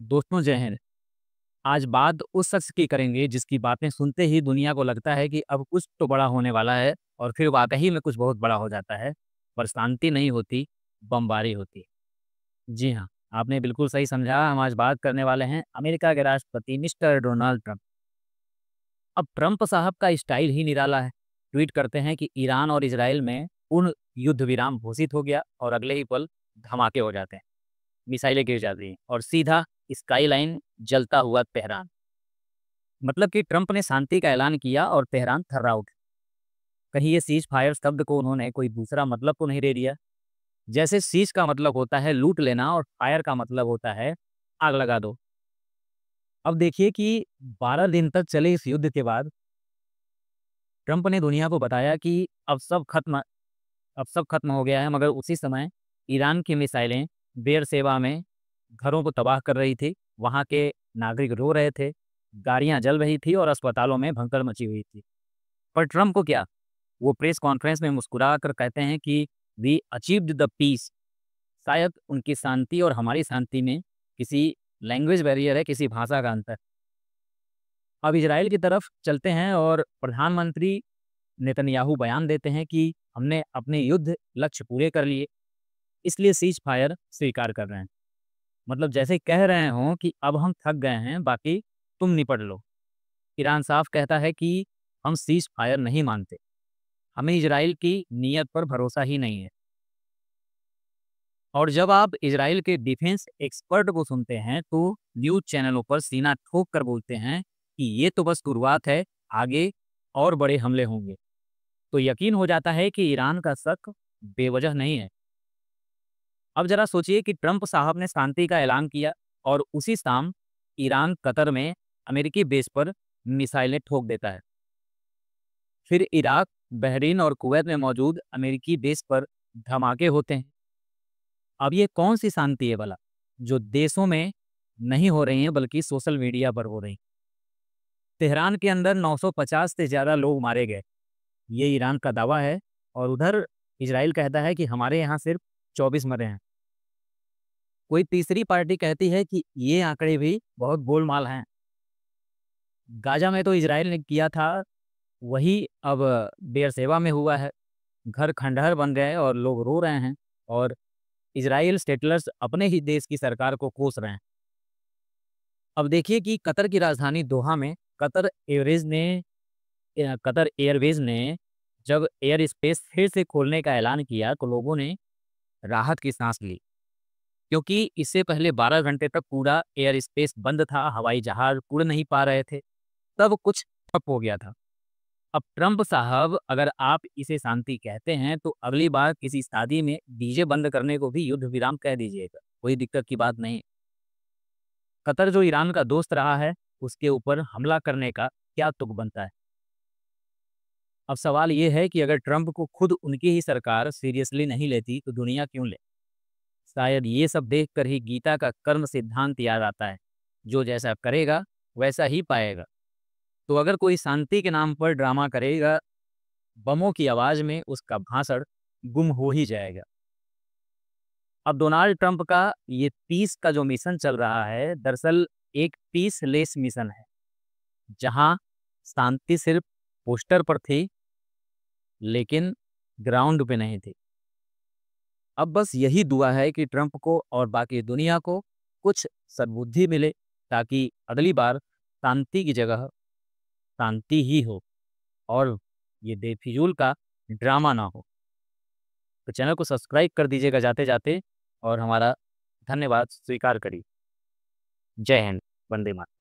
दोस्तों जय हिंद। आज बात उस शख्स की करेंगे जिसकी बातें सुनते ही दुनिया को लगता है कि अब कुछ तो बड़ा होने वाला है और फिर वाकई में कुछ बहुत बड़ा हो जाता है। पर शांति नहीं होती, बमबारी होती है। जी हाँ, आपने बिल्कुल सही समझा। हम आज बात करने वाले हैं अमेरिका के राष्ट्रपति मिस्टर डोनाल्ड ट्रंप। अब ट्रंप साहब का स्टाइल ही निराला है। ट्वीट करते हैं कि ईरान और इजराइल में पूर्ण युद्ध विराम घोषित हो गया और अगले ही पल धमाके हो जाते हैं। मिसाइलें गिर जाती हैं और सीधा स्काई लाइन जलता हुआ तेहरान। मतलब कि ट्रंप ने शांति का ऐलान किया और तेहरान थर्रा उठा। कहीं ये सीज फायर शब्द को उन्होंने कोई दूसरा मतलब तो नहीं दे दिया? जैसे सीज का मतलब होता है लूट लेना और फायर का मतलब होता है आग लगा दो। अब देखिए कि 12 दिन तक चले इस युद्ध के बाद ट्रंप ने दुनिया को बताया कि अब सब खत्म हो गया है, मगर उसी समय ईरान की मिसाइलें बेरसेवा में घरों को तबाह कर रही थी। वहाँ के नागरिक रो रहे थे, गाड़ियाँ जल रही थी और अस्पतालों में भगदड़ मची हुई थी। पर ट्रंप को क्या? वो प्रेस कॉन्फ्रेंस में मुस्कुरा कर कहते हैं कि वी अचीव्ड द पीस। शायद उनकी शांति और हमारी शांति में किसी लैंग्वेज बैरियर है, किसी भाषा का अंतर। अब इजराइल की तरफ चलते हैं और प्रधानमंत्री नेतन्याहू बयान देते हैं कि हमने अपने युद्ध लक्ष्य पूरे कर लिए, इसलिए सीज फायर स्वीकार कर रहे हैं। मतलब जैसे कह रहे हों कि अब हम थक गए हैं, बाकी तुम निपट लो। ईरान साफ कहता है कि हम सीज फायर नहीं मानते, हमें इजराइल की नीयत पर भरोसा ही नहीं है। और जब आप इजराइल के डिफेंस एक्सपर्ट को सुनते हैं तो न्यूज़ चैनलों पर सीना ठोक कर बोलते हैं कि ये तो बस शुरुआत है, आगे और बड़े हमले होंगे। तो यकीन हो जाता है कि ईरान का शक बेवजह नहीं है। अब जरा सोचिए कि ट्रंप साहब ने शांति का ऐलान किया और उसी शाम ईरान कतर में अमेरिकी बेस पर मिसाइलें ठोक देता है। फिर इराक, बहरीन और कुवैत में मौजूद अमेरिकी बेस पर धमाके होते हैं। अब ये कौन सी शांति है भला, जो देशों में नहीं हो रही है बल्कि सोशल मीडिया पर हो रही। तेहरान के अंदर 950 से ज़्यादा लोग मारे गए, ये ईरान का दावा है। और उधर इजराइल कहता है कि हमारे यहाँ सिर्फ 24 मरे हैं। कोई तीसरी पार्टी कहती है कि ये आंकड़े भी बहुत गोलमाल हैं। गाजा में तो इजराइल ने किया था, वही अब बेरसेवा में हुआ है। घर खंडहर बन गए और लोग रो रहे हैं और इजराइल स्टेटलर्स अपने ही देश की सरकार को कोस रहे हैं। अब देखिए कि कतर की राजधानी दोहा में कतर एयरवेज ने जब एयर स्पेस फिर से खोलने का ऐलान किया तो लोगों ने राहत की सांस ली, क्योंकि इससे पहले 12 घंटे तक पूरा एयर स्पेस बंद था, हवाई जहाज उड़ नहीं पा रहे थे, तब कुछ ठप हो गया था। अब ट्रंप साहब, अगर आप इसे शांति कहते हैं तो अगली बार किसी शादी में डीजे बंद करने को भी युद्ध विराम कह दीजिएगा, कोई दिक्कत की बात नहीं। कतर जो ईरान का दोस्त रहा है, उसके ऊपर हमला करने का क्या तुक बनता है? अब सवाल ये है कि अगर ट्रंप को खुद उनकी ही सरकार सीरियसली नहीं लेती तो दुनिया क्यों ले? शायद ये सब देखकर ही गीता का कर्म सिद्धांत याद आता है, जो जैसा करेगा वैसा ही पाएगा। तो अगर कोई शांति के नाम पर ड्रामा करेगा, बमों की आवाज में उसका भाषण गुम हो ही जाएगा। अब डोनाल्ड ट्रंप का ये पीस का जो मिशन चल रहा है, दरअसल एक पीसलेस मिशन है, जहां शांति सिर्फ पोस्टर पर थी लेकिन ग्राउंड पे नहीं थी। अब बस यही दुआ है कि ट्रंप को और बाकी दुनिया को कुछ सद्बुद्धि मिले, ताकि अगली बार शांति की जगह शांति ही हो और ये बेफिजूल का ड्रामा ना हो। तो चैनल को सब्सक्राइब कर दीजिएगा जाते जाते और हमारा धन्यवाद स्वीकार करिए। जय हिंद, वंदे मातरम।